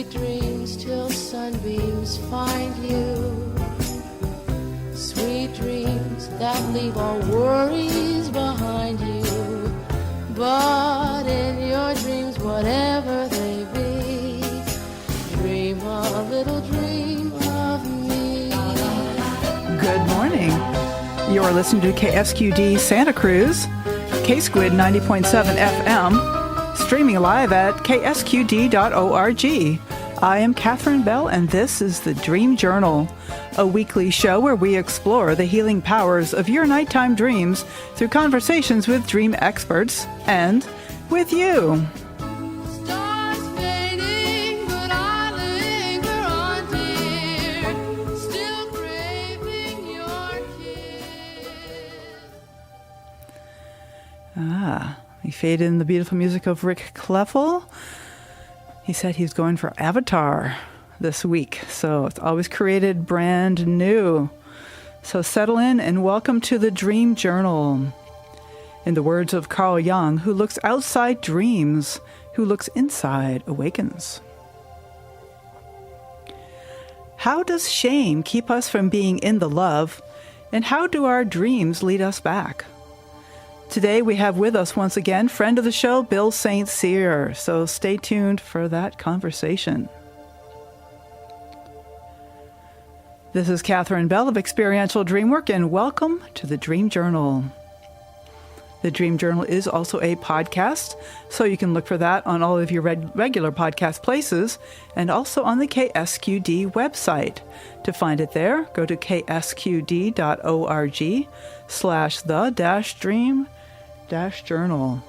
Sweet dreams till sunbeams find you. Sweet dreams that leave all worries behind you. But in your dreams, whatever they be, dream a little dream of me. Good morning. You're listening to KSQD Santa Cruz, K-Squid 90.7 FM, streaming live at ksqd.org. I am Catherine Bell, and this is the Dream Journal, a weekly show where we explore the healing powers of your nighttime dreams through conversations with dream experts and with you. Stars fading, but I linger on, dear, still craving your kiss. He faded in the beautiful music of Rick Kleffel. He said he's going for Avatar this week, so it's always created brand new. So settle in and welcome to the Dream Journal. In the words of Carl Jung, who looks outside dreams, who looks inside awakens. How does shame keep us from being in the love, and how do our dreams lead us back? Today we have with us once again friend of the show, Bill St. Cyr, so stay tuned for that conversation. This is Catherine Bell of Experiential Dreamwork, and welcome to the Dream Journal. The Dream Journal is also a podcast, so you can look for that on all of your regular podcast places and also on the KSQD website. To find it there, go to ksqd.org/the-dream-journal.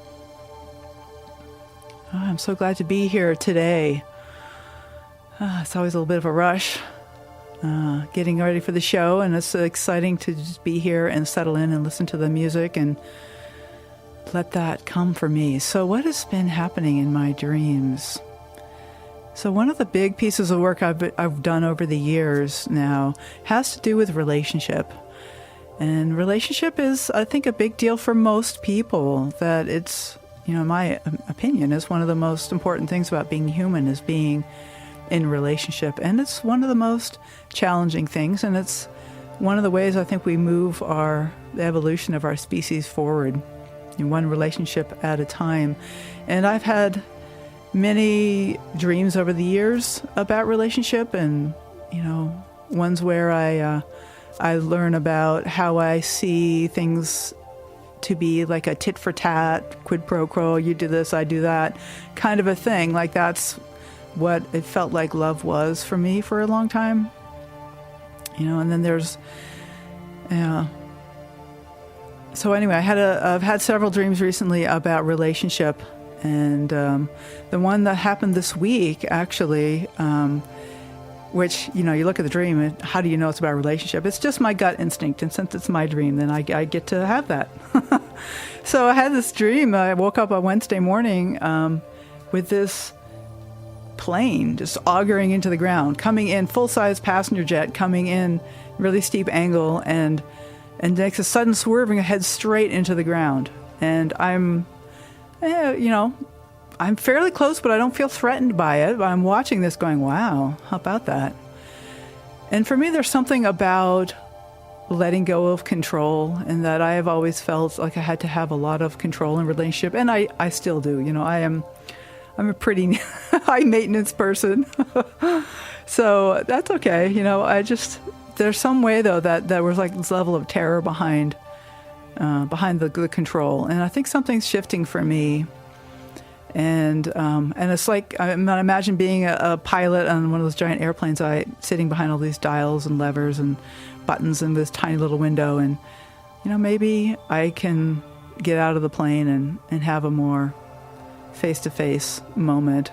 I'm so glad to be here today. It's always a little bit of a rush. Getting ready for the show, and it's exciting to just be here and settle in and listen to the music and let that come for me. So what has been happening in my dreams? So one of the big pieces of work I've done over the years now has to do with relationship. And relationship is, I think, a big deal for most people. That it's, in my opinion, is one of the most important things about being human, is being in relationship. And it's one of the most challenging things, and it's one of the ways I think we move the evolution of our species forward, in one relationship at a time. And I've had many dreams over the years about relationship, and ones where I learn about how I see things to be like a tit for tat, quid pro quo, you do this, I do that, kind of a thing. Like that's what it felt like love was for me for a long time. And then there's, so anyway, I've had several dreams recently about relationship, and the one that happened this week, actually, which, you look at the dream, and how do you know it's about a relationship? It's just my gut instinct, and since it's my dream, then I get to have that. So I had this dream. I woke up on Wednesday morning with this plane just auguring into the ground, coming in, full-size passenger jet, coming in really steep angle, and makes a sudden swerving ahead straight into the ground. And I'm fairly close, but I don't feel threatened by it. I'm watching this going, wow, how about that? And for me, there's something about letting go of control, and that I have always felt like I had to have a lot of control in relationship, and I still do. I'm a pretty high maintenance person. So that's okay. There's some way though that there was like this level of terror behind the control. And I think something's shifting for me. And it's like, I imagine being a pilot on one of those giant airplanes, sitting behind all these dials and levers and buttons in this tiny little window. And, maybe I can get out of the plane and have a more face-to-face moment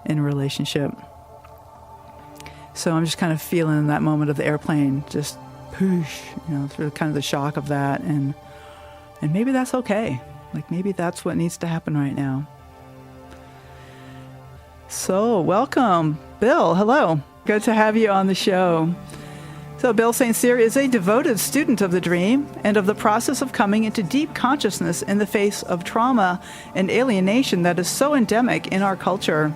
in relationship. So I'm just kind of feeling that moment of the airplane, just poosh, through kind of the shock of that, and maybe that's okay. Like maybe that's what needs to happen right now. So welcome, Bill. Hello. Good to have you on the show. So Bill St. Cyr is a devoted student of the dream and of the process of coming into deep consciousness in the face of trauma and alienation that is so endemic in our culture.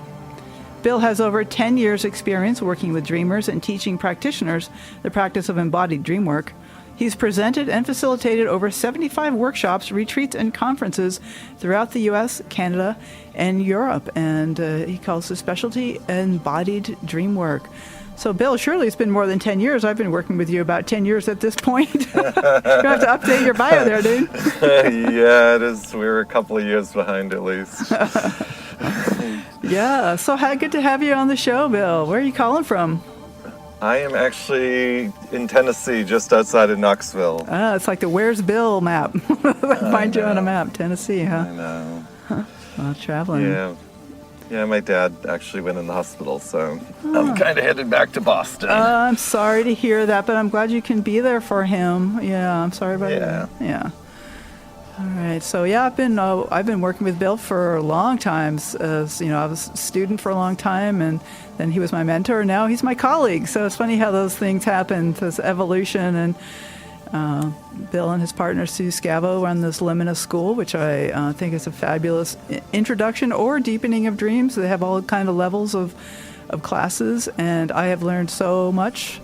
Bill has over 10 years' experience working with dreamers and teaching practitioners the practice of embodied dream work. He's presented and facilitated over 75 workshops, retreats, and conferences throughout the U.S., Canada, and Europe, and he calls his specialty embodied dream work. So, Bill, surely it's been more than 10 years. I've been working with you about 10 years at this point. You have to update your bio there, dude. Yeah, it is. We're a couple of years behind at least. Yeah, so good to have you on the show, Bill. Where are you calling from? I am actually in Tennessee, just outside of Knoxville. It's like the Where's Bill map. Find you on a map, Tennessee, huh? I know. Well, traveling. Yeah, my dad actually went in the hospital, so I'm kind of headed back to Boston. I'm sorry to hear that, but I'm glad you can be there for him. Yeah, I'm sorry about that. Yeah. All right. So I've been working with Bill for a long time. As I was a student for a long time, and then he was my mentor. And now he's my colleague. So it's funny how those things happen. This evolution, and Bill and his partner Sue Scavo run this Limina School, which I think is a fabulous introduction or deepening of dreams. They have all kind of levels of classes, and I have learned so much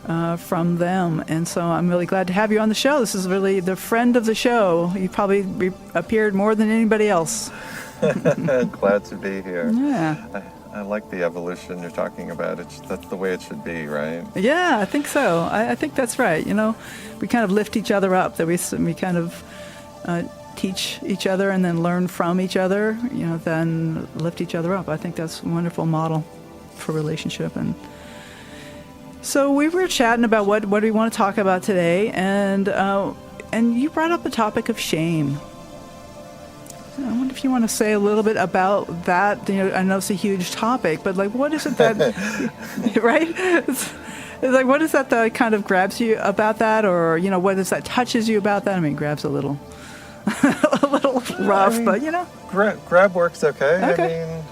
from them. And so I'm really glad to have you on the show. This is really the friend of the show. You probably appeared more than anybody else. Glad to be here. Yeah. I like the evolution you're talking about. That's the way it should be, right? Yeah, I think so. I think that's right. We kind of lift each other up, that we kind of teach each other and then learn from each other, then lift each other up. I think that's a wonderful model for relationship. And so we were chatting about what do we want to talk about today, and you brought up the topic of shame. I wonder if you want to say a little bit about that. I know it's a huge topic, but what is it that, right? It's like, what is that kind of grabs you about that, or what is that touches you about that? I mean, grab's a little, rough, but grab works okay. Okay.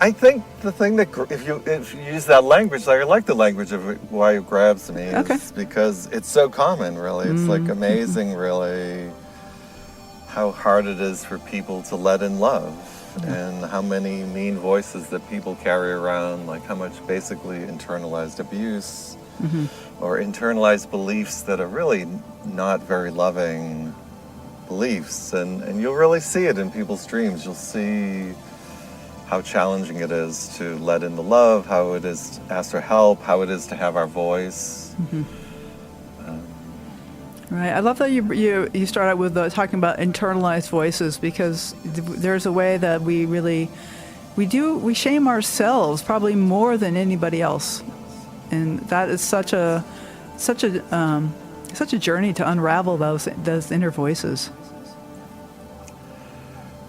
I think the thing that if you use that language, I like the language of why it grabs me, is because it's so common. Really, it's like amazing, really, how hard it is for people to let in love, and how many mean voices that people carry around, like how much basically internalized abuse or internalized beliefs that are really not very loving beliefs, and you'll really see it in people's dreams. You'll see how challenging it is to let in the love, how it is to ask for help, how it is to have our voice. Right. I love that you start out with talking about internalized voices, because there's a way that we shame ourselves probably more than anybody else, and that is such a journey to unravel those inner voices.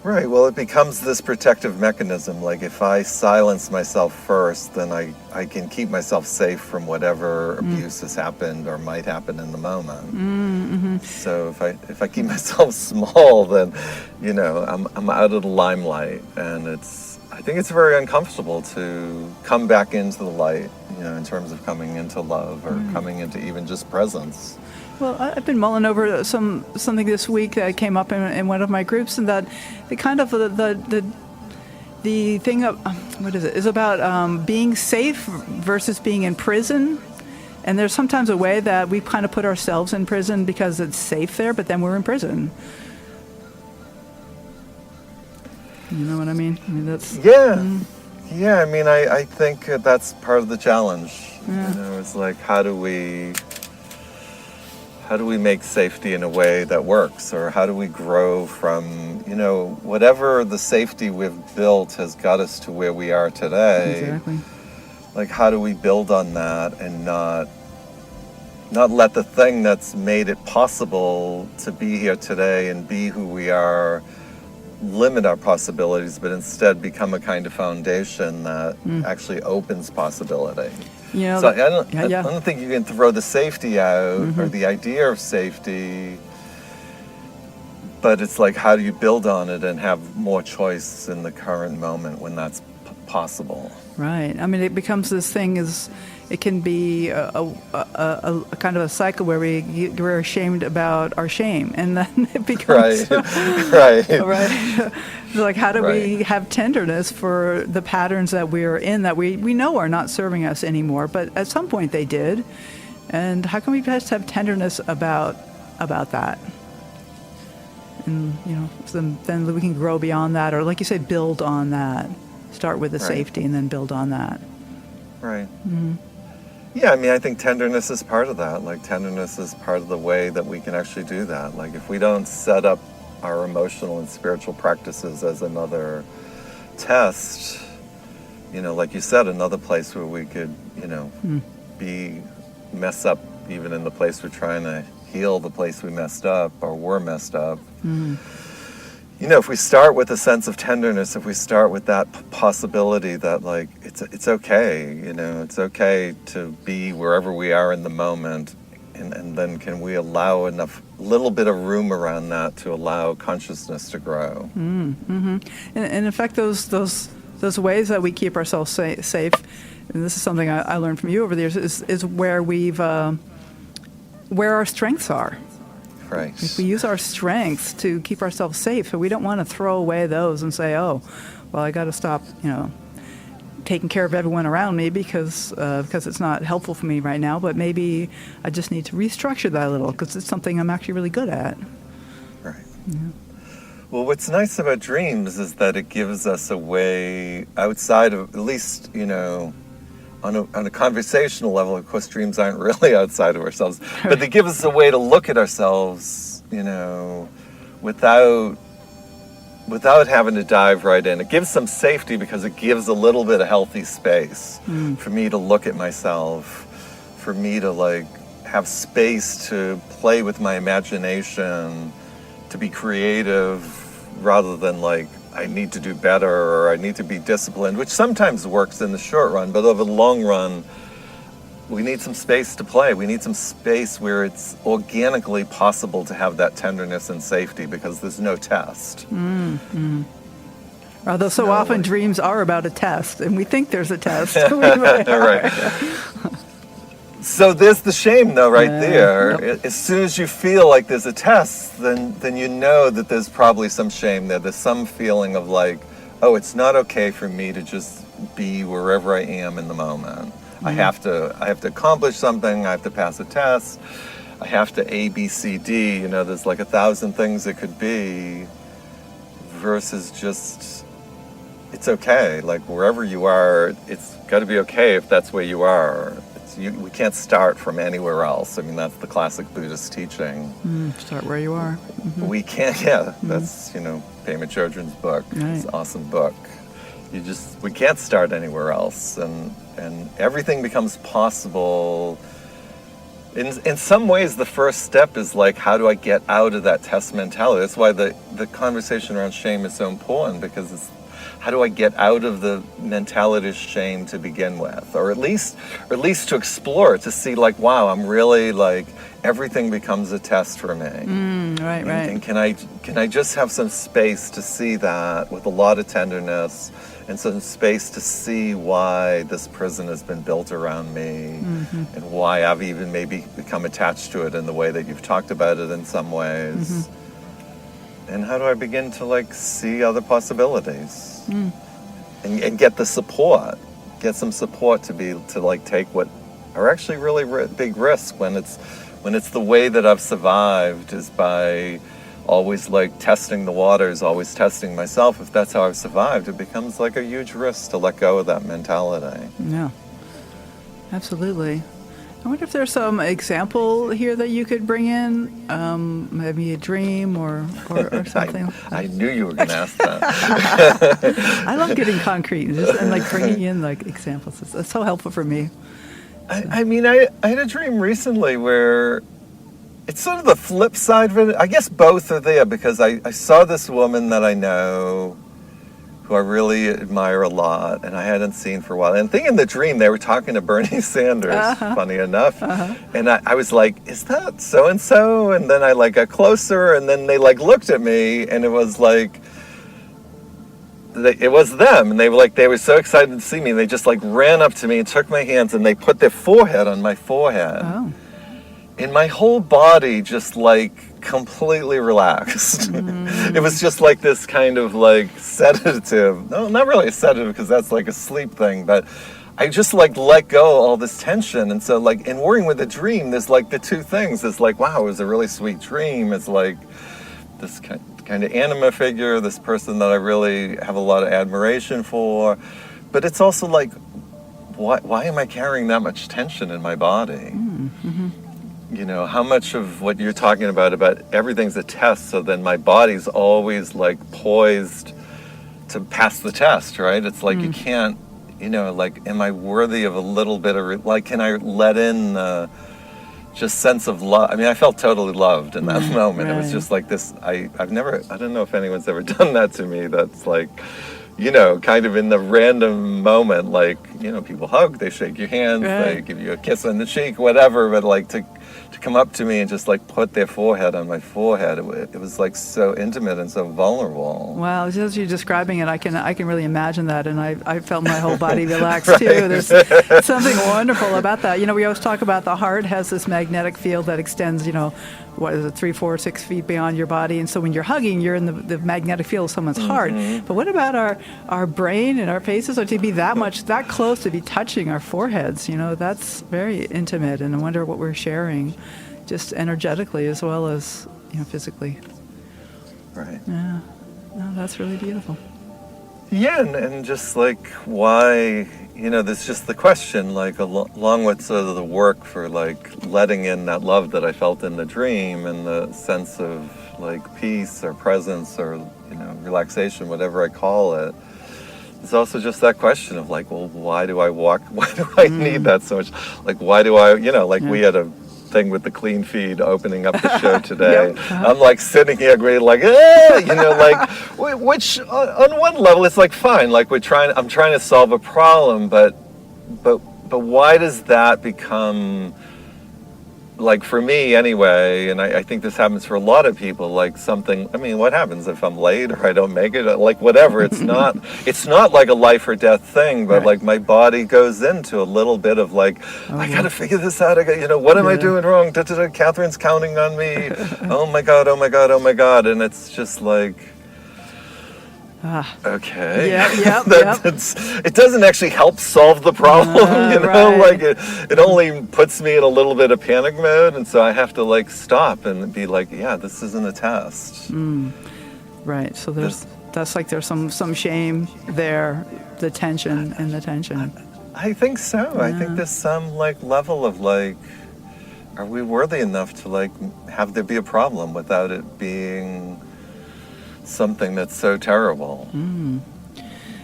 Right. Well, it becomes this protective mechanism. Like if I silence myself first, then I can keep myself safe from whatever abuse has happened or might happen in the moment. So if I keep myself small, then I'm out of the limelight, and I think it's very uncomfortable to come back into the light. In terms of coming into love or coming into even just presence. Well, I've been mulling over something this week that came up in one of my groups, and that the kind of the thing of what is about being safe versus being in prison. And there's sometimes a way that we kind of put ourselves in prison because it's safe there, but then we're in prison. You know what I mean? That's yeah. I think that's part of the challenge. It's like how do we make safety in a way that works, or how do we grow from, whatever the safety we've built has got us to where we are today. Exactly. Like, how do we build on that and not let the thing that's made it possible to be here today and be who we are limit our possibilities, but instead become a kind of foundation that actually opens possibility. So I don't think you can throw the safety out or the idea of safety, but it's like, how do you build on it and have more choice in the current moment when that's possible. Right. I mean, it becomes this thing it can be a kind of a cycle where we're ashamed about our shame, and then it becomes Right. right. Like, how do we Right. have tenderness for the patterns that we're in that we know are not serving us anymore, but at some point they did, and how can we just have tenderness about that? And then we can grow beyond that, or like you say, build on that. Start with the Right. safety and then build on that. Right. Yeah, I mean, I think tenderness is part of that. Like, tenderness is part of the way that we can actually do that. Like, if we don't set up our emotional and spiritual practices as another test, like you said, another place where we could, mess up even in the place we're trying to heal the place we messed up or were messed up. If we start with a sense of tenderness, if we start with that possibility that, like, it's okay, it's okay to be wherever we are in the moment, and then can we allow enough, little bit of room around that to allow consciousness to grow. And in fact, those ways that we keep ourselves safe, and this is something I learned from you over the years, is where where our strengths are. Right. If we use our strengths to keep ourselves safe, so we don't want to throw away those and say, oh, well, I got to stop, taking care of everyone around me because it's not helpful for me right now, but maybe I just need to restructure that a little because it's something I'm actually really good at. Right. Yeah. Well, what's nice about dreams is that it gives us a way outside of, at least, on a conversational level. Of course, dreams aren't really outside of ourselves, but they give us a way to look at ourselves, without having to dive right in. It gives some safety because it gives a little bit of healthy space for me to look at myself, for me to, like, have space to play with my imagination, to be creative, rather than, like, I need to do better or I need to be disciplined, which sometimes works in the short run, but over the long run, we need some space to play. We need some space where it's organically possible to have that tenderness and safety because there's no test. Although so often dreams are about a test, and we think there's a test. Right. So there's the shame, though, right there. Yep. As soon as you feel like there's a test, then you know that there's probably some shame there. There's some feeling of, like, oh, it's not okay for me to just be wherever I am in the moment. I have to accomplish something. I have to pass a test. I have to A, B, C, D. There's like 1,000 things it could be, versus just, it's okay. Like, wherever you are, it's got to be okay if that's where you are. We can't start from anywhere else. I mean, that's the classic Buddhist teaching. Start where you are. We can't, that's, Pema Chodron's book. Right. It's an awesome book. We can't start anywhere else. And everything becomes possible. In some ways, the first step is, like, how do I get out of that test mentality? That's why the conversation around shame is so important, because it's, how do I get out of the mentality of shame to begin with? Or at least to explore it, to see, like, wow, I'm really, like, everything becomes a test for me. Right. And can I just have some space to see that with a lot of tenderness, and some space to see why this prison has been built around me, and why I've even maybe become attached to it in the way that you've talked about it in some ways. And how do I begin to, like, see other possibilities? And get the support, get some support to like take what are actually really big risks when it's the way that I've survived is by always, like, testing the waters, always testing myself. If that's how I've survived, it becomes like a huge risk to let go of that mentality. Yeah, absolutely. I wonder if there's some example here that you could bring in, maybe a dream or something. I knew you were going to ask that. I love getting concrete and like bringing in, like, examples. It's so helpful for me. I mean, I had a dream recently where it's sort of the flip side of it. I guess both are there, because I saw this woman that I know, who I really admire a lot, and I hadn't seen for a while. And I think in the dream they were talking to Bernie Sanders, funny enough. And I was like, is that so-and-so? And then I, like, got closer, and then they, like, looked at me, and it was like, it was them, and they were so excited to see me. They just like ran up to me and took my hands, and they put their forehead on my forehead. Oh. And my whole body just like completely relaxed. It was just like this kind of like sedative. No, not really a sedative, because that's like a sleep thing, but I just like let go all this tension. And so like in working with a dream, there's like the two things. It's like, wow, it was a really sweet dream. It's like this kind of anima figure, this person that I really have a lot of admiration for. But it's also like, why am I carrying that much tension in my body? You know, how much of what you're talking about everything's a test, so then my body's always like poised to pass the test, right? It's like you can't, you know, like, am I worthy of a little bit of, like, can I let in just sense of love? I mean, I felt totally loved in that moment. It was just like this, I don't know if anyone's ever done that to me, that's like, you know, kind of in the random moment, like, you know, people hug, they shake your hands, they give you a kiss on the cheek, whatever, but like to come up to me and just like put their forehead on my forehead, it was like so intimate and so vulnerable. Wow, as you're describing it, I can really imagine that, and I felt my whole body relax too. There's something wonderful about that. You know, we always talk about the heart has this magnetic field that extends, you know, what is it, 3, 4, 6 feet beyond your body, and so when you're hugging, you're in the magnetic field of someone's heart. But what about our brain and our faces? Or to be that close to be touching our foreheads, you know, that's very intimate, and I wonder what we're sharing, just energetically as well as, you know, physically. Right. Yeah. No, that's really beautiful. Yeah, and just like why, you know, there's just the question, like along with sort of the work for like letting in that love that I felt in the dream, and the sense of like peace or presence or, you know, relaxation, whatever I call it. It's also just that question of like, well, why do I walk? Why do I need that so much? Like, why do I, you know, like we had a thing with the clean feed opening up the show today. I'm like sitting here great, like, you know, like, which on one level it's like fine, like I'm trying to solve a problem, but why does that become, like for me anyway, and I think this happens for a lot of people, like something, I mean, what happens if I'm late or I don't make it, like whatever, it's not like a life or death thing, but like my body goes into a little bit of like, I gotta figure this out, you know, what am I doing wrong? Catherine's counting on me, oh my God, and it's just like, okay. It doesn't actually help solve the problem, you know, like it only puts me in a little bit of panic mode, and so I have to like stop and be like, yeah, this isn't a test. Right. So there's some shame there, the tension. I think so. Yeah. I think there's some like level of like, are we worthy enough to like have there be a problem without it being something that's so terrible. You know?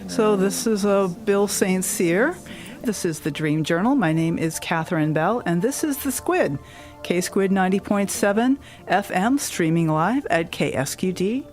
So this is Bill St. Cyr. This is the Dream Journal. My name is Catherine Bell, and this is The Squid, KSQUID 90.7 FM, streaming live at ksqd.org.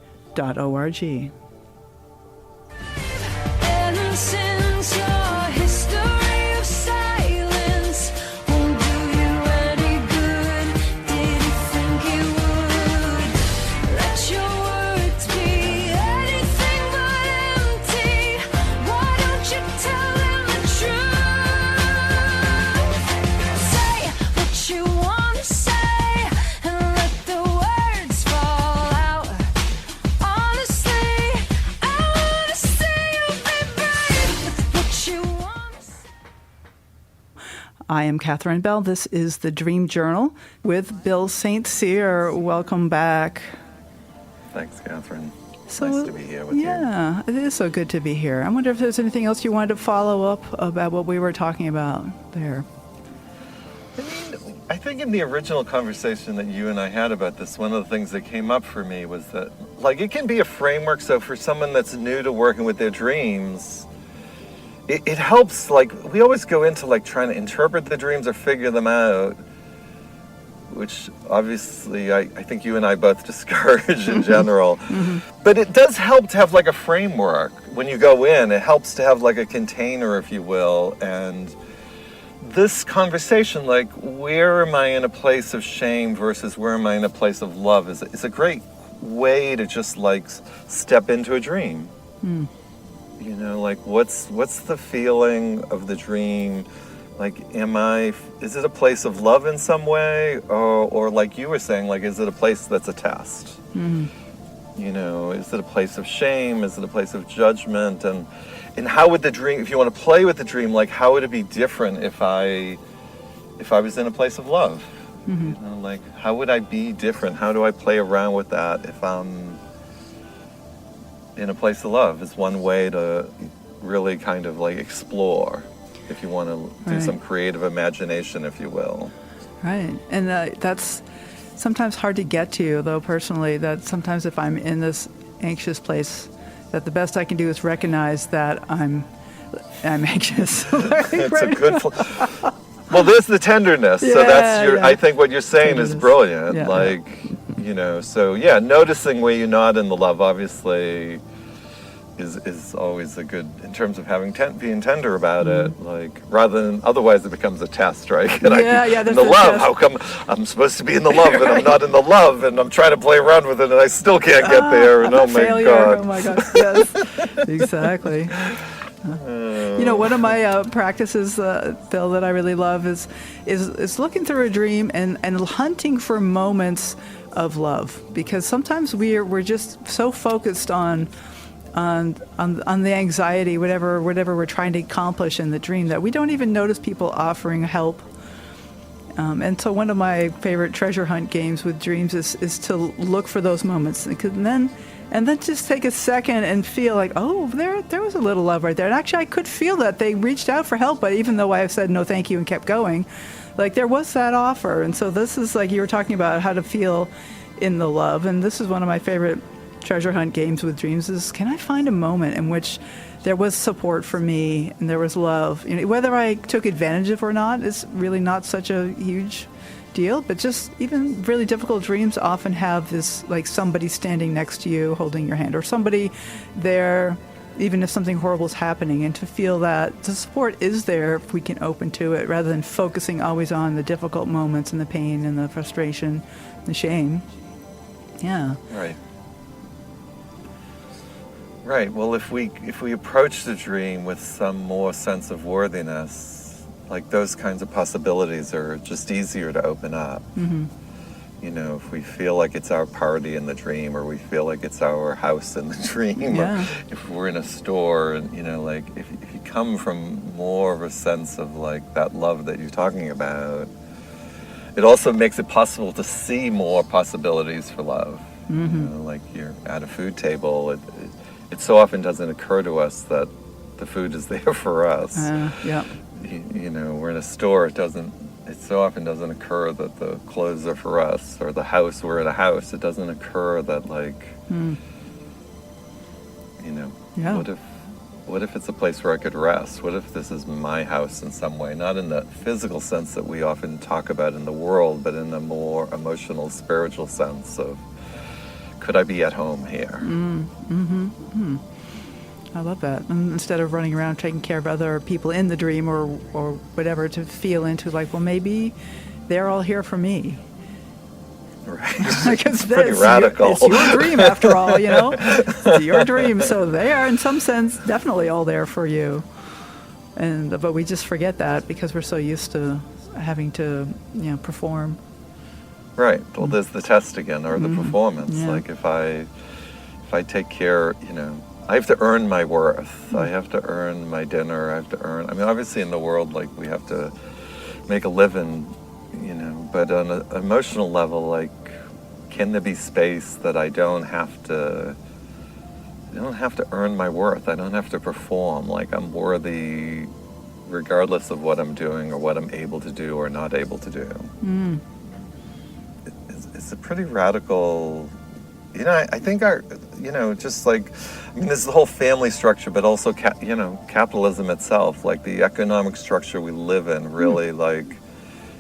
I am Catherine Bell. This is the Dream Journal with Bill St. Cyr. Welcome back. Thanks, Catherine. So, nice to be here with you. Yeah, it is so good to be here. I wonder if there's anything else you wanted to follow up about what we were talking about there. I mean, I think in the original conversation that you and I had about this, one of the things that came up for me was that, like, it can be a framework. So for someone that's new to working with their dreams, it helps, like, we always go into, like, trying to interpret the dreams or figure them out, which obviously I think you and I both discourage in general. But it does help to have, like, a framework when you go in. It helps to have, like, a container, if you will. And this conversation, like, where am I in a place of shame versus where am I in a place of love is a great way to just, like, step into a dream. You know, like what's the feeling of the dream? Like, is it a place of love in some way? Or like you were saying, like, is it a place that's a test? Mm-hmm. You know, is it a place of shame? Is it a place of judgment? And how would the dream, if you want to play with the dream, like, how would it be different if I was in a place of love? Mm-hmm. You know, like, how would I be different? How do I play around with that if I'm in a place of love? Is one way to really kind of like explore, if you want to do some creative imagination, if you will. Right. And that's sometimes hard to get to, though, personally, that sometimes if I'm in this anxious place, that the best I can do is recognize that I'm anxious. It's a good well, there's the tenderness. So that's I think what you're saying is brilliant. Yeah, like, you know, so yeah, noticing where you're not in the love, obviously, is always a good, in terms of having being tender about it, like, rather than, otherwise it becomes a test, right? And in the love, how come I'm supposed to be in the love and I'm not in the love, and I'm trying to play around with it and I still can't get there, and oh my failure. God. Oh my gosh, yes, exactly. You know, one of my practices, Phil, that I really love is looking through a dream and hunting for moments of love, because sometimes we're just so focused on the anxiety, whatever we're trying to accomplish in the dream, that we don't even notice people offering help. And so one of my favorite treasure hunt games with dreams is to look for those moments, and then just take a second and feel like, oh, there was a little love right there. And actually, I could feel that they reached out for help, but even though I said no thank you and kept going, like, there was that offer. And so this is, like, you were talking about how to feel in the love, and this is one of my favorite treasure hunt games with dreams, is can I find a moment in which there was support for me and there was love? You know, whether I took advantage of it or not is really not such a huge deal, but just even really difficult dreams often have this, like, somebody standing next to you holding your hand, or somebody there even if something horrible is happening, and to feel that the support is there if we can open to it, rather than focusing always on the difficult moments and the pain and the frustration, the shame. Yeah. Right. Well, if we approach the dream with some more sense of worthiness, like, those kinds of possibilities are just easier to open up. Mm-hmm. You know, if we feel like it's our party in the dream, or we feel like it's our house in the dream, or if we're in a store, and, you know, like, if you come from more of a sense of, like, that love that you're talking about, it also makes it possible to see more possibilities for love. Mm-hmm. You know, like, you're at a food table, it so often doesn't occur to us that the food is there for us. Yeah. You know, we're in a store, it so often doesn't occur that the clothes are for us, or the house, we're in a house. It doesn't occur that, like, you know, what if it's a place where I could rest? What if this is my house in some way? Not in the physical sense that we often talk about in the world, but in the more emotional, spiritual sense of, could I be at home here? I love that. And instead of running around taking care of other people in the dream or whatever, to feel into, like, well, maybe they're all here for me. Right. Because pretty radical. It's your dream, after all, you know? It's your dream. So they are, in some sense, definitely all there for you. But we just forget that because we're so used to having to, you know, perform. Right. Well, there's the test again, or the performance. Yeah. Like, if I take care, you know, I have to earn my worth. I have to earn my dinner. I have to earn. I mean, obviously, in the world, like, we have to make a living, you know. But on an emotional level, like, can there be space that I don't have to earn my worth? I don't have to perform. Like, I'm worthy, regardless of what I'm doing or what I'm able to do or not able to do. It's a pretty radical. You know, I think you know, just like, I mean, there's the whole family structure, but also, you know, capitalism itself, like the economic structure we live in, really, like,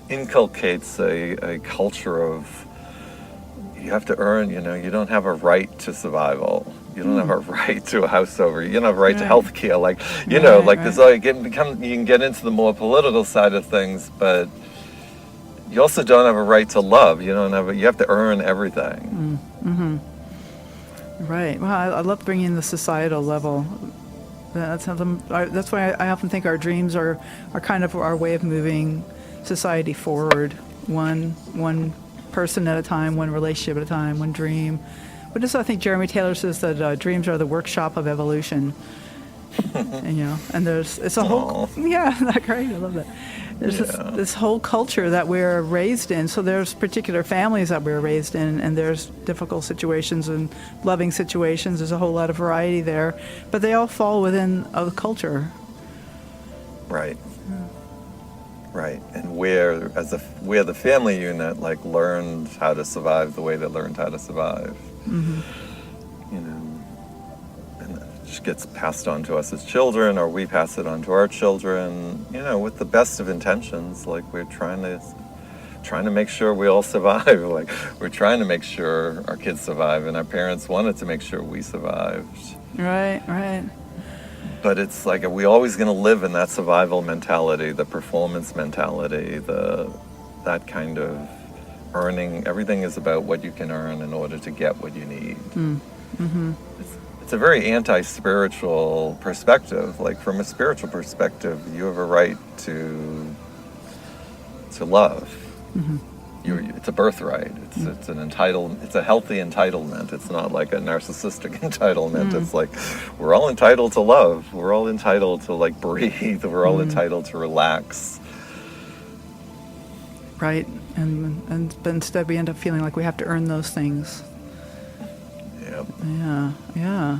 inculcates a culture of, you have to earn, you know, you don't have a right to survival. You don't have a right to a house over. You don't have a right to health care. Like, you know, like, there's all, you can get into the more political side of things, but you also don't have a right to love. You have to earn everything. Right. Well, I love bringing the societal level That's why I often think our dreams are kind of our way of moving society forward, one person at a time, one relationship at a time, one dream. But just I think Jeremy Taylor says that dreams are the workshop of evolution. And it's a whole not great. I love that. There's this whole culture that we're raised in. So there's particular families that we're raised in, and there's difficult situations and loving situations. There's a whole lot of variety there, but they all fall within a culture. Right. Right. And we're the family unit, like, learned how to survive the way they learned how to survive. Mm-hmm. And it just gets passed on to us as children, or we pass it on to our children, with the best of intentions. Like, we're trying to make sure we all survive. Like, we're trying to make sure our kids survive, and our parents wanted to make sure we survived. Right. But it's like, are we always going to live in that survival mentality, the performance mentality, that kind of earning? Everything is about what you can earn in order to get what you need. Mm-hmm. It's a very anti-spiritual perspective. Like, from a spiritual perspective, you have a right to love. Mm-hmm. It's a birthright. It's an entitlement. It's a healthy entitlement. It's not like a narcissistic entitlement. It's like, we're all entitled to love. We're all entitled to, like, breathe. We're all entitled to relax. Right, but instead we end up feeling like we have to earn those things. Yep. Yeah.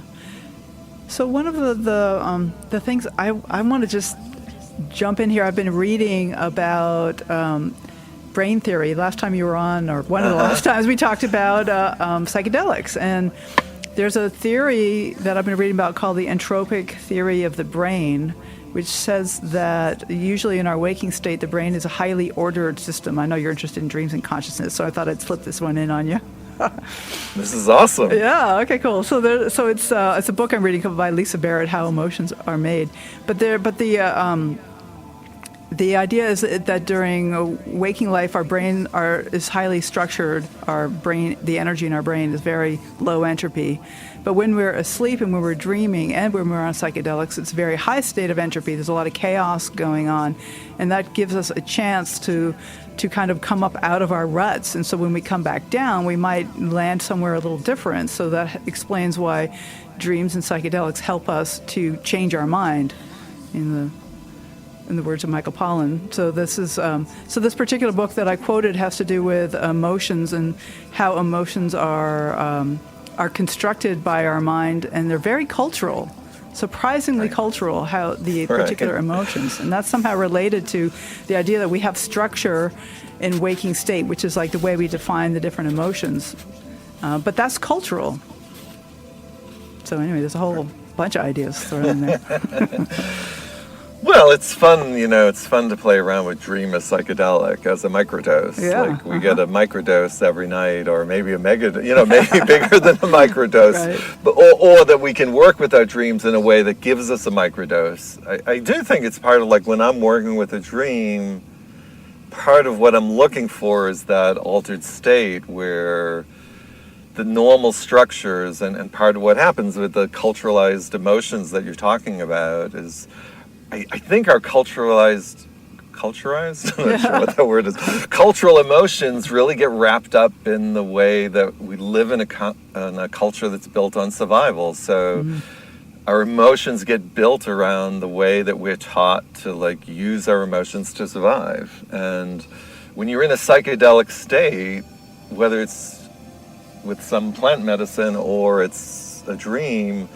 So one of the things I want to just jump in here. I've been reading about brain theory. Last time you were on, or one of the last times, we talked about psychedelics, and there's a theory that I've been reading about called the entropic theory of the brain, which says that usually in our waking state, the brain is a highly ordered system. I know you're interested in dreams and consciousness, so I thought I'd slip this one in on you. This is awesome. Yeah. Okay. Cool. So it's a book I'm reading by Lisa Barrett, How Emotions Are Made. But the idea is that during waking life, our brain is highly structured. Our brain, the energy in our brain is very low entropy. But when we're asleep and when we're dreaming and when we're on psychedelics, it's a very high state of entropy. There's a lot of chaos going on, and that gives us a chance to kind of come up out of our ruts. And so when we come back down, we might land somewhere a little different. So that explains why dreams and psychedelics help us to change our mind, in the words of Michael Pollan. So this particular book that I quoted has to do with emotions and how emotions are constructed by our mind, and they're very cultural, surprisingly cultural, how the particular emotions. And that's somehow related to the idea that we have structure in waking state, which is like the way we define the different emotions. But that's cultural. So anyway, there's a whole bunch of ideas thrown in there. Well, it's fun, it's fun to play around with dream as psychedelic, as a microdose. Yeah, like, we get a microdose every night, or maybe a maybe bigger than a microdose. Right. But, or that we can work with our dreams in a way that gives us a microdose. I do think it's part of, like, when I'm working with a dream, part of what I'm looking for is that altered state where the normal structures, and part of what happens with the culturalized emotions that you're talking about is, I think our culturalized, I'm not sure what that word is, cultural emotions really get wrapped up in the way that we live in a culture that's built on survival. So our emotions get built around the way that we're taught to, like, use our emotions to survive. And when you're in a psychedelic state, whether it's with some plant medicine or it's a dream,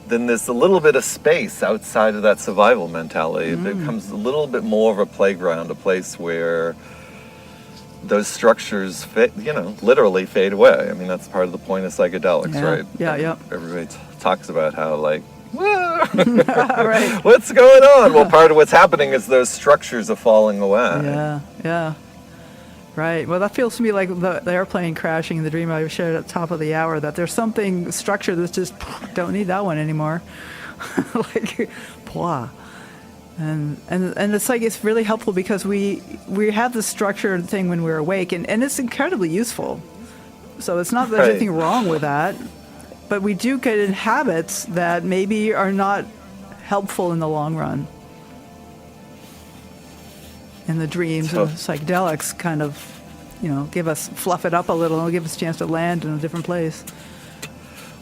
then there's a little bit of space outside of that survival mentality. It becomes a little bit more of a playground, a place where those structures, literally fade away. I mean, that's part of the point of psychedelics, right? Yeah. Everybody talks about how, like, whoa, right. What's going on? Well, part of what's happening is those structures are falling away. Yeah. Right. Well, that feels to me like the airplane crashing in the dream I shared at the top of the hour, that there's something structured that's just, don't need that one anymore. Like, blah. And it's like, it's really helpful because we have this structured thing when we're awake, and it's incredibly useful. So it's not that there's anything wrong with that, but we do get in habits that maybe are not helpful in the long run. And the dreams and the psychedelics kind of, fluff it up a little and give us a chance to land in a different place.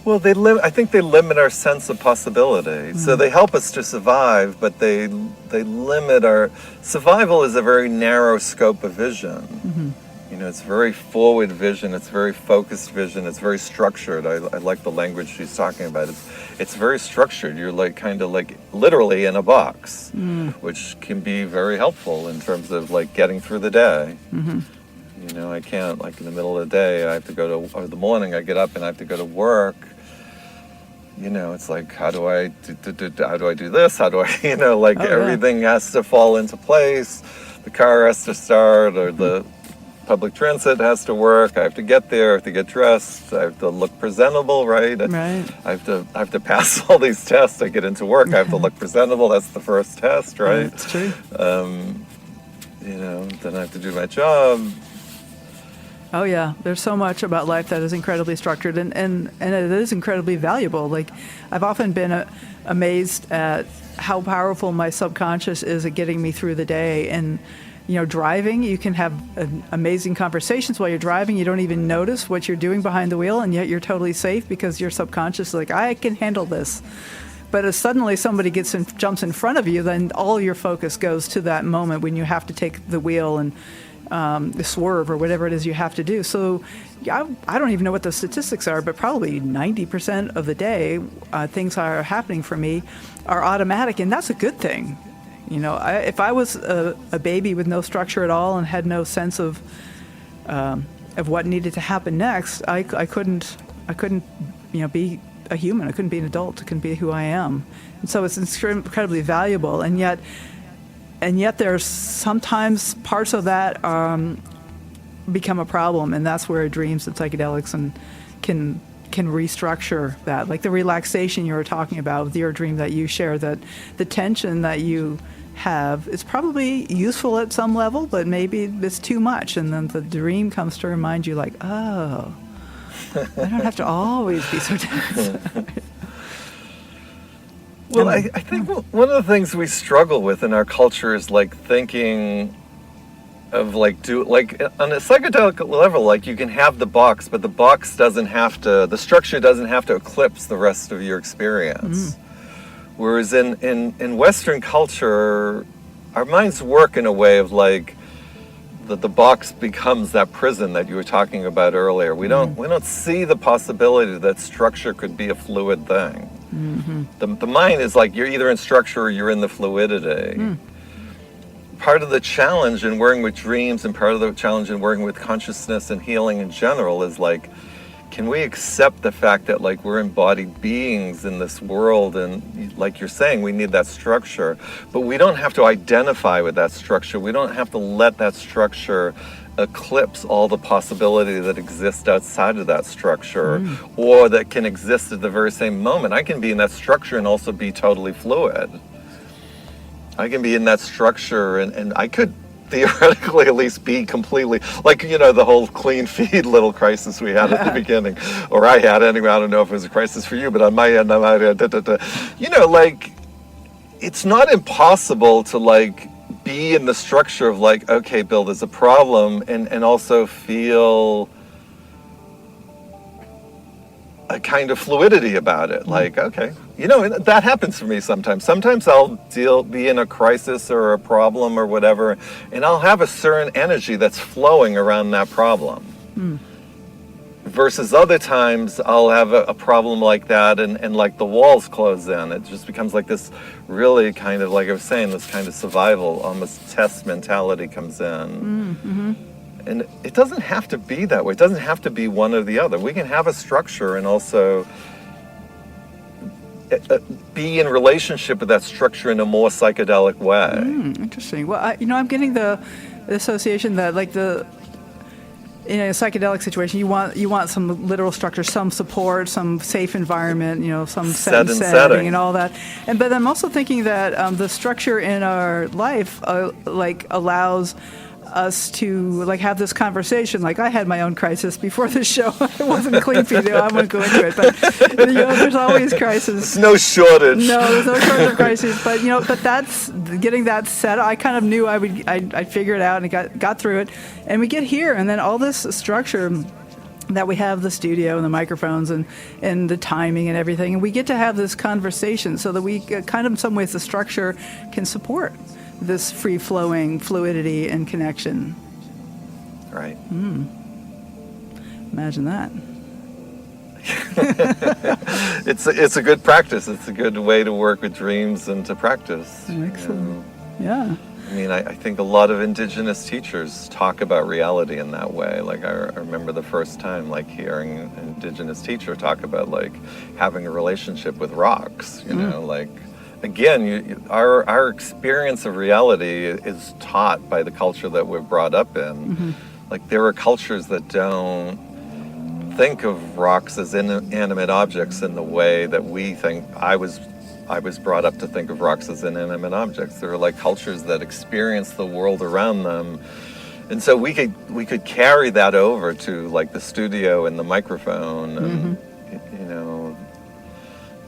Well, I think they limit our sense of possibility. So they help us to survive, but they limit our... Survival is a very narrow scope of vision. It's very forward vision, it's very focused vision, it's very structured. I like the language she's talking about. It's very structured. You're like kind of like literally in a box, which can be very helpful in terms of like getting through the day. I can't, like in the middle of the day, I have to go to, or the morning I get up and I have to go to work. It's like, how do I do this? How do I, everything has to fall into place. The car has to start, or the public transit has to work. I have to get there. I have to get dressed. I have to look presentable, right? Right. I have to pass all these tests. I get into work. I have to look presentable. That's the first test, right? That's true. Then I have to do my job. Oh yeah, there's so much about life that is incredibly structured, and it is incredibly valuable. Like, I've often been amazed at how powerful my subconscious is at getting me through the day. And driving, you can have amazing conversations while you're driving. You don't even notice what you're doing behind the wheel, and yet you're totally safe because your subconscious is like, I can handle this. But as suddenly somebody jumps in front of you, then all your focus goes to that moment when you have to take the wheel and the swerve or whatever it is you have to do. So I don't even know what the statistics are, but probably 90% of the day, things are happening for me are automatic, and that's a good thing. If I was a baby with no structure at all and had no sense of what needed to happen next, I couldn't be a human. I couldn't be an adult. I couldn't be who I am. And so it's incredibly valuable, and yet there's sometimes parts of that become a problem, and that's where dreams and psychedelics can restructure that. Like the relaxation you were talking about with your dream that you share, that the tension that you have is probably useful at some level, but maybe it's too much, and then the dream comes to remind you, like, oh, I don't have to always be so tense. Well, I think one of the things we struggle with in our culture is like thinking of like on a psychedelic level, like you can have the box, but the box the structure doesn't have to eclipse the rest of your experience. Whereas in Western culture, our minds work in a way of like that the box becomes that prison that you were talking about earlier. We don't see the possibility that structure could be a fluid thing. The mind is like you're either in structure or you're in the fluidity. Part of the challenge in working with dreams and part of the challenge in working with consciousness and healing in general is like, can we accept the fact that like we're embodied beings in this world, and like you're saying, we need that structure, but we don't have to identify with that structure. We don't have to let that structure eclipse all the possibility that exists outside of that structure or that can exist at the very same moment. I can be in that structure and also be totally fluid. I can be in that structure and I could theoretically at least be completely, like, the whole clean feed little crisis we had at the beginning, or I had anyway. I don't know if it was a crisis for you, but on my end, like, it's not impossible to like be in the structure of like, okay, Bill, there's a problem, and also feel a kind of fluidity about it. Like, okay, that happens for me sometimes. Sometimes I'll be in a crisis or a problem or whatever, and I'll have a certain energy that's flowing around that problem. Versus other times I'll have a problem like that and like the walls close in. It just becomes like this really kind of, like I was saying, this kind of survival, almost test mentality comes in. And it doesn't have to be that way. It doesn't have to be one or the other. We can have a structure and also be in relationship with that structure in a more psychedelic way. Interesting. Well, I'm getting the association that like in a psychedelic situation, you want some literal structure, some support, some safe environment, some setting and all that. But I'm also thinking that the structure in our life like allows us to like have this conversation. Like I had my own crisis before the show. It wasn't clean for you. I won't go into it, but there's always crisis. There's no shortage. No, there's no shortage of crises. But but that's getting that set. I kind of knew I'd figure it out and got through it. And we get here, and then all this structure that we have, the studio and the microphones and the timing and everything, and we get to have this conversation so that we kind of in some ways the structure can support this free-flowing fluidity and connection. Right. Imagine that. It's a good practice. It's a good way to work with dreams and to practice. Excellent. Yeah. I mean, I think a lot of indigenous teachers talk about reality in that way. Like I remember the first time like hearing an indigenous teacher talk about like having a relationship with rocks, you know, like again, our experience of reality is taught by the culture that we're brought up in. Like there are cultures that don't think of rocks as inanimate objects in the way that we think. I was brought up to think of rocks as inanimate objects. There are like cultures that experience the world around them, and so we could carry that over to like the studio and the microphone and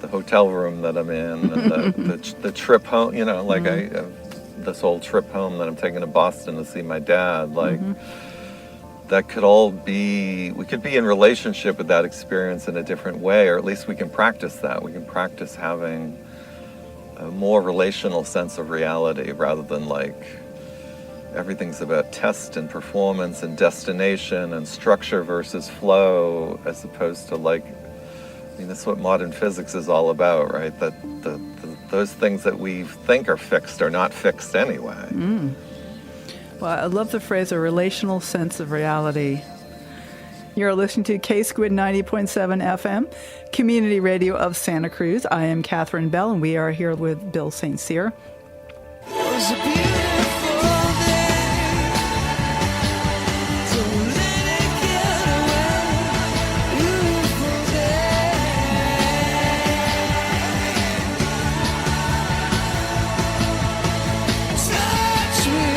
the hotel room that I'm in and the trip home. Like this whole trip home that I'm taking to Boston to see my dad. Like that could all be. We could be in relationship with that experience in a different way, or at least we can practice that. We can practice having a more relational sense of reality rather than like everything's about test and performance and destination and structure versus flow, as opposed to like, I mean, that's what modern physics is all about, right? That those things that we think are fixed are not fixed anyway. Well, I love the phrase a relational sense of reality. You're listening to K-Squid 90.7 FM, Community Radio of Santa Cruz. I am Catherine Bell, and we are here with Bill St. Cyr. It was a beautiful day. Don't let it get away. Beautiful day. Touch me.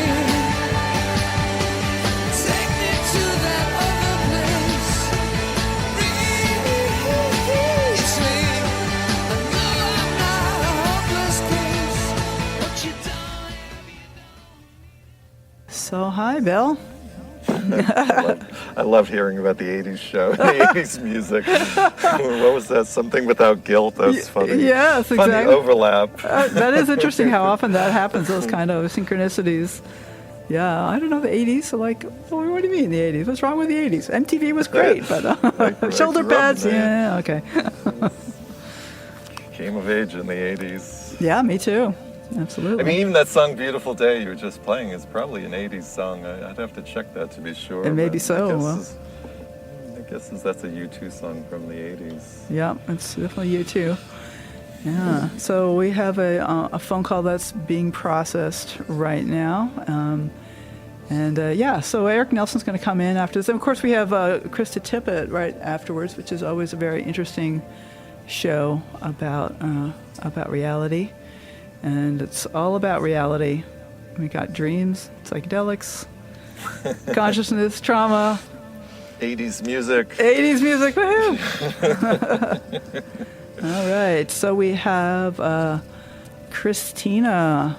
Take me to that other place. Reach me. I know I'm not a hopeless case. What you done? So, hi, Bill. I love hearing about the 80s show, the 80s music. What was that? Something Without Guilt? That was funny. Yes, funny exactly. overlap. That is interesting how often that happens, those kind of synchronicities. Yeah, I don't know, the 80s, so like, well, what do you mean the 80s? What's wrong with the 80s? MTV was great, but shoulder pads, yeah, okay. Came of age in the 80s. Yeah, me too. Absolutely. I mean, even that song "Beautiful Day" you were just playing is probably an '80s song. I'd have to check that to be sure. It may be but so. I guess that's a U2 song from the '80s. Yeah, it's definitely U2. Yeah. So we have a phone call that's being processed right now. So Eric Nelson's going to come in after this. And of course, we have Krista Tippett right afterwards, which is always a very interesting show about reality. And it's all about reality. We got dreams, psychedelics, consciousness, trauma. 80s music. 80s music, woohoo! All right, so we have Christine, on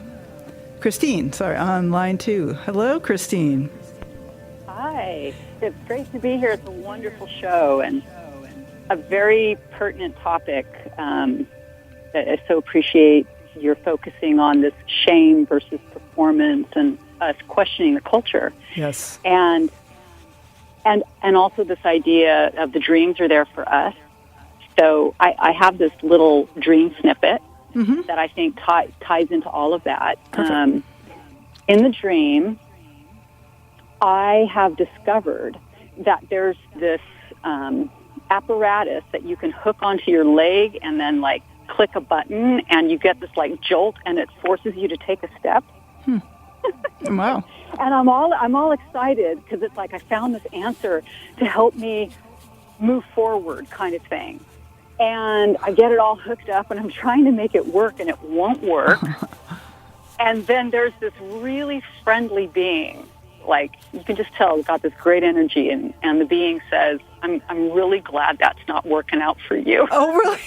line 2. Hello, Christine. Hi, it's great to be here. It's a wonderful show and a very pertinent topic. I so appreciate you're focusing on this shame versus performance and us questioning the culture. Yes. And also this idea of the dreams are there for us. So I have this little dream snippet that I think ties into all of that. In the dream, I have discovered that there's this apparatus that you can hook onto your leg and then like click a button and you get this like jolt and it forces you to take a step. Wow. And I'm all excited because it's like I found this answer to help me move forward kind of thing. And I get it all hooked up and I'm trying to make it work and it won't work. And then there's this really friendly being like, you can just tell, got this great energy, and the being says, I'm really glad that's not working out for you. Oh, really?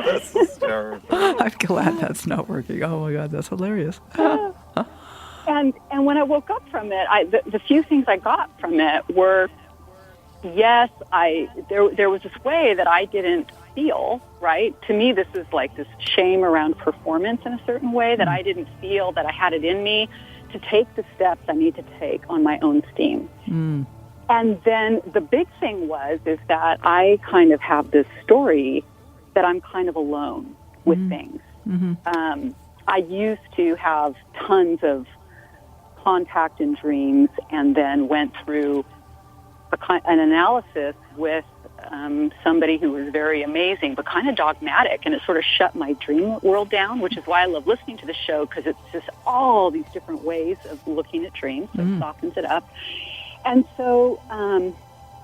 That's hysterical. I'm glad that's not working. Oh my God, that's hilarious. And when I woke up from it, the few things I got from it were, yes, there was this way that I didn't feel, right? To me, this is like this shame around performance in a certain way that I didn't feel that I had it in me to take the steps I need to take on my own steam. And then the big thing is that I kind of have this story that I'm kind of alone with things. I used to have tons of contact in dreams, and then went through an analysis with somebody who was very amazing, but kind of dogmatic, and it sort of shut my dream world down, which is why I love listening to the show, because it's just all these different ways of looking at dreams, so it softens it up. And so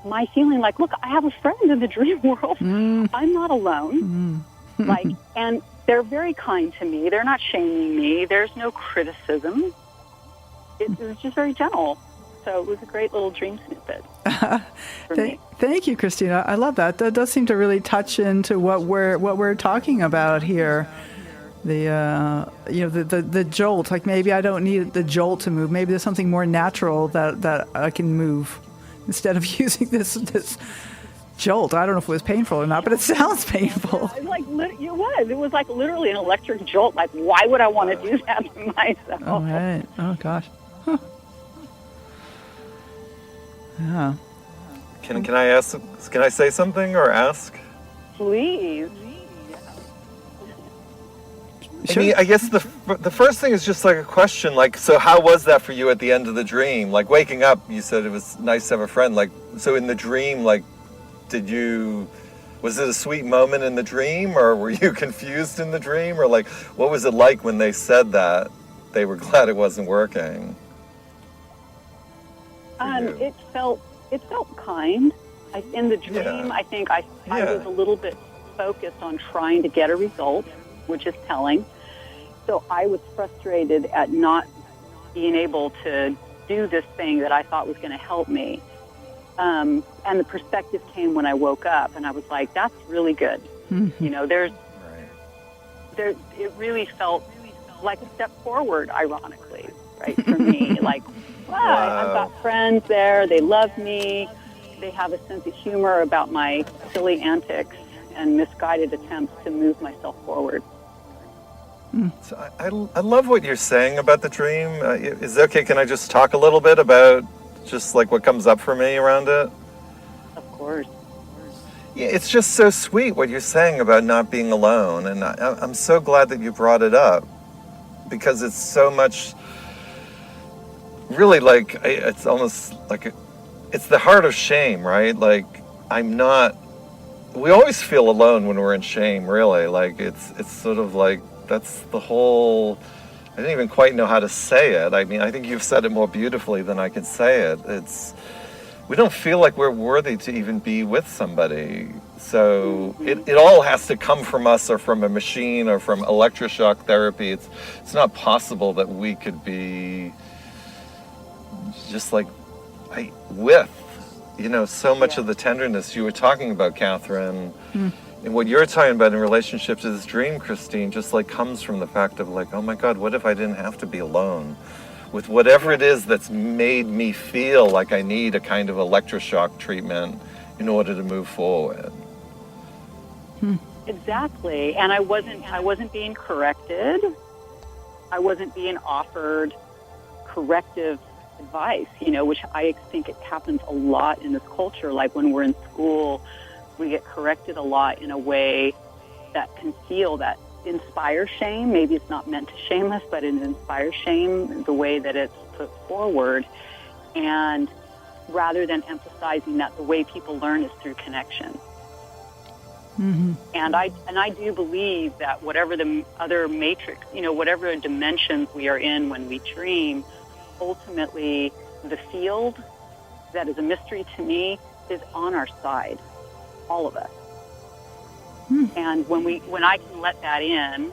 my feeling like, look, I have a friend in the dream world. I'm not alone. Like, and they're very kind to me. They're not shaming me. There's no criticism. It was just very gentle. So it was a great little dream snippet for me. Thank you, Christina. I love that. That does seem to really touch into what we're talking about here. The jolt. Like, maybe I don't need the jolt to move. Maybe there's something more natural that I can move instead of using this jolt. I don't know if it was painful or not, but it sounds painful. It was like literally an electric jolt. Like, why would I want to do that to myself? Oh, right. Oh, gosh. Huh. Yeah. Can I ask? Can I say something or ask? Please. Sure. I mean, I guess the first thing is just like a question. Like, so how was that for you at the end of the dream? Like, waking up, you said it was nice to have a friend. Like, so in the dream, like, was it a sweet moment in the dream, or were you confused in the dream, or like, what was it like when they said that they were glad it wasn't working? It felt kind. In the dream, I think I was a little bit focused on trying to get a result, which is telling. So I was frustrated at not being able to do this thing that I thought was going to help me. And the perspective came when I woke up, and I was like, that's really good. Mm-hmm. You know, it really felt like a step forward, ironically, right, for me. Like, wow, I've got friends there. They love me. They have a sense of humor about my silly antics and misguided attempts to move myself forward. So I love what you're saying about the dream. Is it okay? Can I just talk a little bit about just like what comes up for me around it? Of course. Yeah, it's just so sweet what you're saying about not being alone, and I'm so glad that you brought it up, because it's so much. Really, like, it's almost like it's the heart of shame, right? Like, we always feel alone when we're in shame, really. Like, it's sort of like, that's the whole, I didn't even quite know how to say it. I mean, I think you've said it more beautifully than I can say it. We don't feel like we're worthy to even be with somebody. So it all has to come from us, or from a machine, or from electroshock therapy. It's not possible that we could be just like with, so much of the tenderness you were talking about, Catherine, and what you're talking about in relationship to this dream, Christine, just like comes from the fact of like, oh my God, what if I didn't have to be alone with whatever it is that's made me feel like I need a kind of electroshock treatment in order to move forward. Exactly. And I wasn't being corrected. I wasn't being offered corrective advice, which I think it happens a lot in this culture. Like, when we're in school, we get corrected a lot in a way that can feel that inspire shame. Maybe it's not meant to shame us, but it inspires shame, the way that it's put forward. And rather than emphasizing that the way people learn is through connection. Mm-hmm. And I do believe that whatever the other matrix, whatever dimensions we are in when we dream, ultimately the field that is a mystery to me is on our side, all of us. And when I can let that in,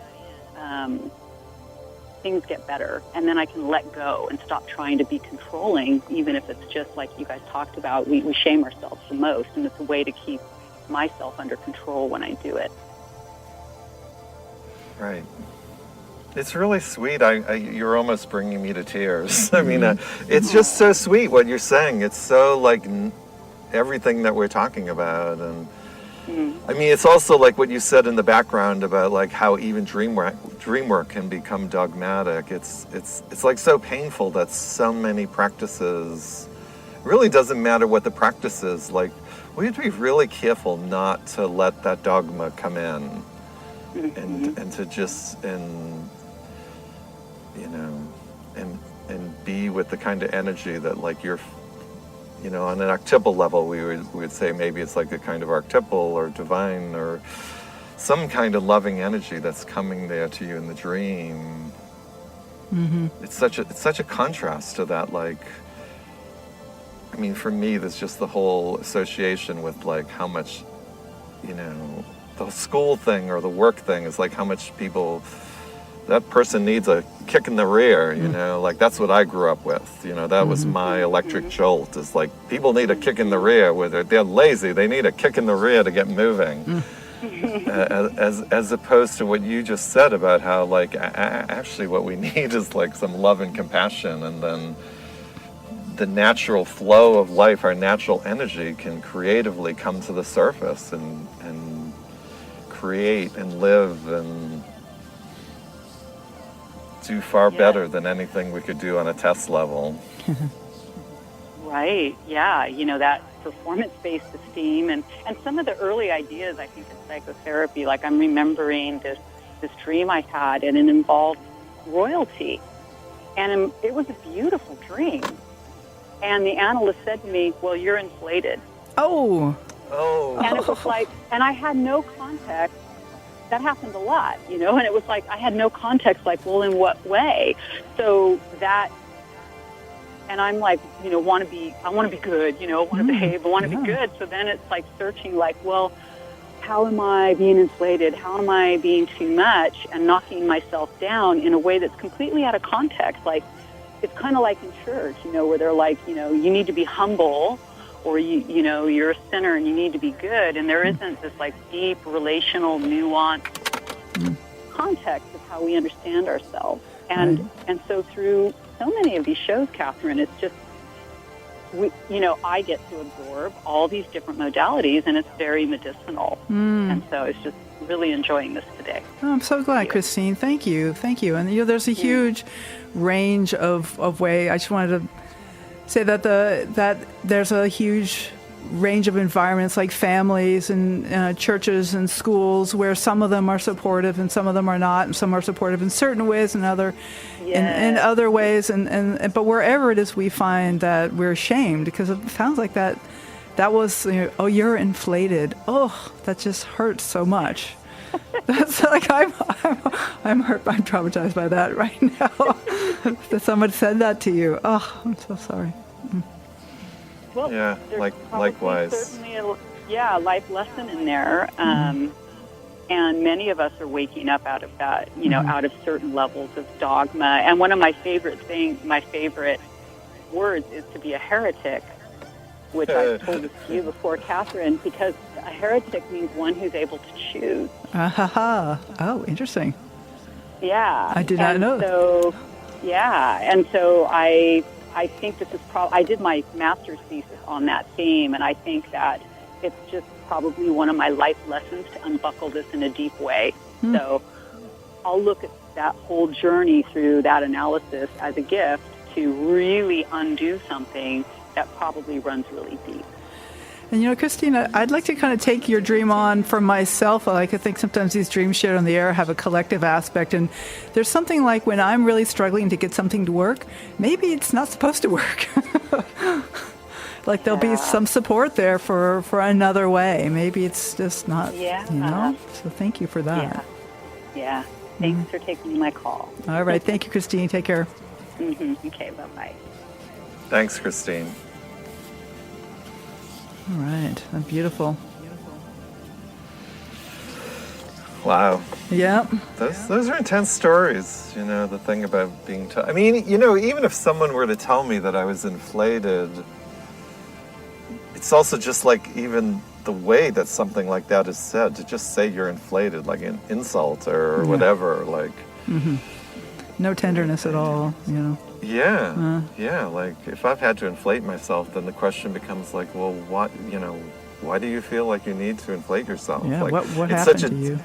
things get better, and then I can let go and stop trying to be controlling, even if it's just like you guys talked about. We shame ourselves the most, and it's a way to keep myself under control when I do it. Right. It's really sweet. You're almost bringing me to tears. I mean, it's just so sweet what you're saying. It's so like everything that we're talking about, and I mean, it's also like what you said in the background about like how even dream work can become dogmatic. It's like so painful that so many practices. It really doesn't matter what the practice is. Like, we have to be really careful not to let that dogma come in, and to just and be with the kind of energy that like you're. On an archetypal level, we would say maybe it's like a kind of archetypal or divine or some kind of loving energy that's coming there to you in the dream. It's such a contrast to that. Like, I mean, for me, there's just the whole association with like how much, the school thing or the work thing is like how much that person needs a kick in the rear, like that's what I grew up with. That was my electric jolt. Is like people need a kick in the rear. Whether they're lazy, they need a kick in the rear to get moving. As opposed to what you just said about how like actually what we need is like some love and compassion, and then the natural flow of life, our natural energy can creatively come to the surface and create and live and do far better than anything we could do on a test level. Right, yeah, that performance-based esteem and some of the early ideas, I think, in psychotherapy, like I'm remembering this dream I had, and it involved royalty. And it was a beautiful dream. And the analyst said to me, well, you're inflated. Oh. And it was like, and I had no context. That happened a lot, and it was like I had no context, like, well, in what way? So that, and I'm like, I want to be good, want to behave, I want to be good. So then it's like searching, like, well, how am I being inflated? How am I being too much and knocking myself down in a way that's completely out of context? Like, it's kind of like in church, where they're like, you need to be humble, or you're a sinner and you need to be good, and there isn't this like deep relational nuanced context of how we understand ourselves. And so through so many of these shows, Catherine, it's just I get to absorb all these different modalities, and it's very medicinal. And so it's just really enjoying this today. Oh, I'm so glad, Christine. Thank you. And there's a huge range of way. I just wanted to say that that there's a huge range of environments like families and churches and schools where some of them are supportive and some of them are not, and some are supportive in certain ways and other in other ways, and but wherever it is we find that we're shamed, because it sounds like that was you're inflated. Oh, that just hurts so much. That's like I'm hurt. I'm traumatized by that right now. That someone said that to you. Oh, I'm so sorry. Well, yeah, likewise. Certainly a life lesson in there, and many of us are waking up out of that. Out of certain levels of dogma. And one of my favorite words is to be a heretic, which I've told you before, Catherine, because a heretic means one who's able to choose. Oh, interesting. Yeah. I did not know. So, and so I think this is I did my master's thesis on that theme, and I think that it's just probably one of my life lessons to unbuckle this in a deep way. So I'll look at that whole journey through that analysis as a gift to really undo something that probably runs really deep. And Christine, I'd like to kind of take your dream on for myself. I think sometimes these dreams shared on the air have a collective aspect, and there's something like when I'm really struggling to get something to work, maybe it's not supposed to work. Like there'll be some support there for another way. Maybe it's just not, So thank you for that. Yeah. Thanks for taking my call. All right. Thank you, Christine. Take care. Okay, bye-bye. Thanks, Christine. All right. Beautiful. Wow. Yeah. Those are intense stories, the thing about being I mean, even if someone were to tell me that I was inflated, it's also just like even the way that something like that is said, to just say you're inflated, like an insult or whatever, like... No tenderness at all, Yeah, like if I've had to inflate myself, then the question becomes like, well, what, why do you feel like you need to inflate yourself? Yeah, like, what happened to you,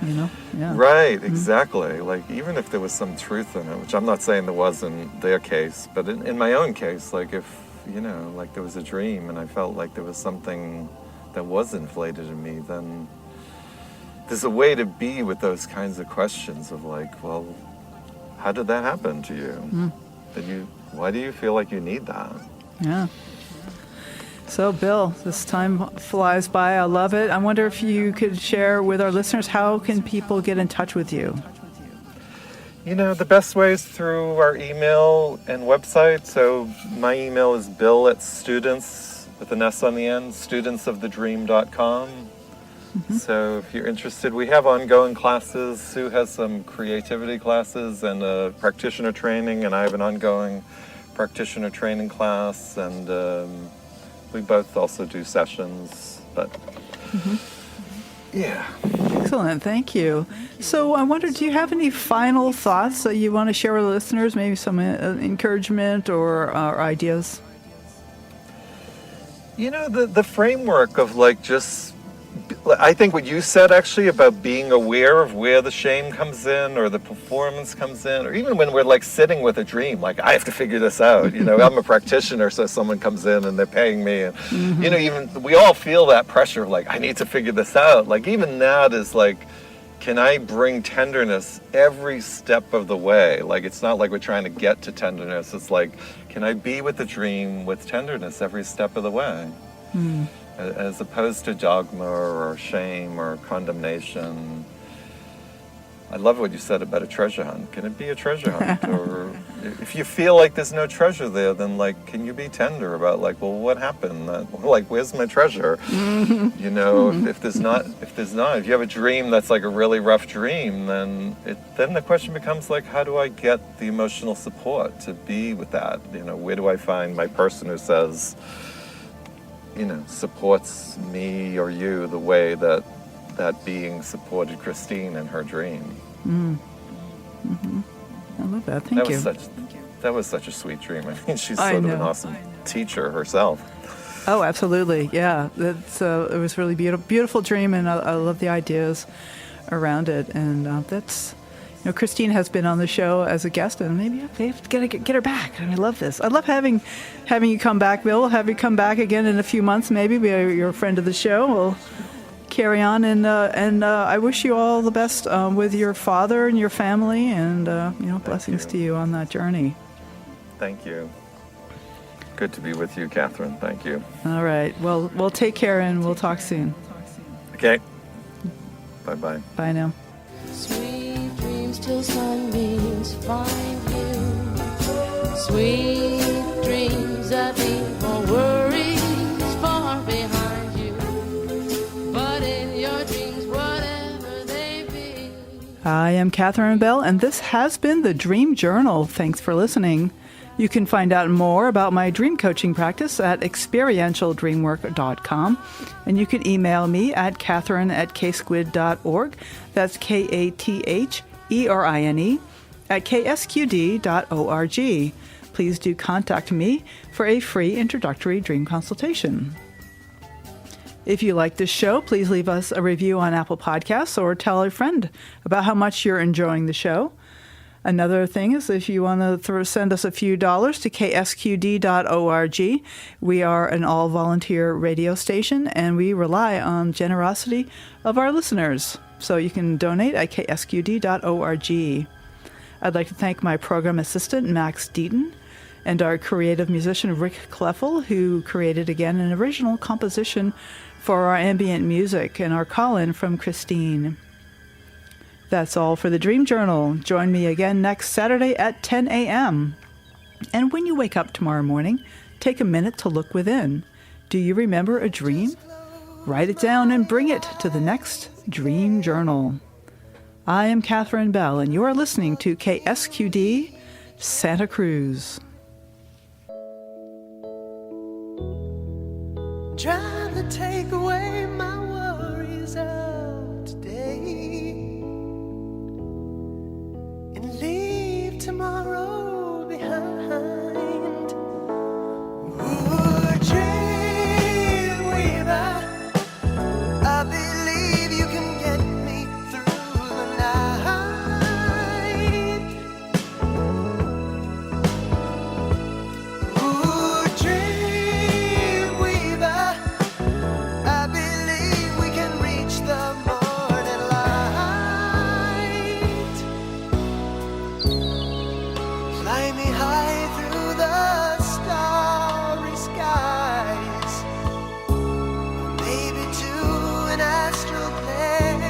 Yeah. Right, exactly. Like, even if there was some truth in it, which I'm not saying there was in their case, but in my own case, like if, like there was a dream and I felt like there was something that was inflated in me, then there's a way to be with those kinds of questions of like, well, how did that happen to you? Why do you feel like you need that? Yeah. So, Bill, this time flies by. I love it. I wonder if you could share with our listeners, how can people get in touch with you? The best way is through our email and website. So my email is bill@students, with an S on the end, studentsofthedream.com. So if you're interested, we have ongoing classes. Sue has some creativity classes and a practitioner training, and I have an ongoing practitioner training class, and we both also do sessions, but yeah. Excellent, thank you. So I wonder, do you have any final thoughts that you want to share with the listeners, maybe some encouragement or ideas? The framework of like just, I think what you said actually about being aware of where the shame comes in or the performance comes in, or even when we're like sitting with a dream, like I have to figure this out, I'm a practitioner, so someone comes in and they're paying me, and even we all feel that pressure of like, I need to figure this out. Like even that is like, can I bring tenderness every step of the way? Like it's not like we're trying to get to tenderness. It's like, can I be with the dream with tenderness every step of the way? As opposed to dogma or shame or condemnation. I love what you said about a treasure hunt. Can it be a treasure hunt? Or if you feel like there's no treasure there, then like, can you be tender about like, well, what happened? Like, where's my treasure? If there's not, if you have a dream that's like a really rough dream, then the question becomes like, how do I get the emotional support to be with that? Where do I find my person who says, supports me or you the way that being supported Christine in her dream. I love that. Thank you. That was such a sweet dream. I mean, she's sort of an awesome teacher herself. Oh, absolutely. Yeah, it was really beautiful dream, and I love the ideas around it. And that's, Christine has been on the show as a guest, and maybe I have to get her back. I love this. I love having you come back, Bill. We'll have you come back again in a few months, maybe. You're a friend of the show. We'll carry on, and I wish you all the best with your father and your family, and blessings to you on that journey. Thank you. Good to be with you, Catherine. Thank you. All right. Well, we'll take care, and we'll talk soon. Okay. Bye-bye. Bye now. Sweet dreams till sunbeams find you. Sweet dreams that leave all worries far behind you. But in your dreams, whatever they be. I am Catherine Bell, and this has been the Dream Journal. Thanks for listening. You can find out more about my dream coaching practice at experientialdreamwork.com, and you can email me at catherine@ksquid.org. That's KATHERINE at ksqd.org. Please do contact me for a free introductory dream consultation. If you like this show, please leave us a review on Apple Podcasts or tell a friend about how much you're enjoying the show. Another thing is, if you want to send us a few dollars to ksqd.org, we are an all-volunteer radio station, and we rely on generosity of our listeners. So you can donate at ksqd.org. I'd like to thank my program assistant, Max Deaton, and our creative musician, Rick Kleffel, who created, again, an original composition for our ambient music, and our call-in from Christine. That's all for the Dream Journal. Join me again next Saturday at 10 a.m. And when you wake up tomorrow morning, take a minute to look within. Do you remember a dream? Write it down and bring it to the next Dream Journal. I am Catherine Bell, and you are listening to KSQD Santa Cruz. Trying to take away my worries of today and leave tomorrow behind. Ooh, dreamweaver, I believe you can get me through the night. Ooh, dreamweaver, I believe we can reach the morning light. Fly me high through the starry skies, maybe to an astral plane.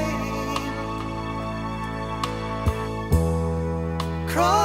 Cross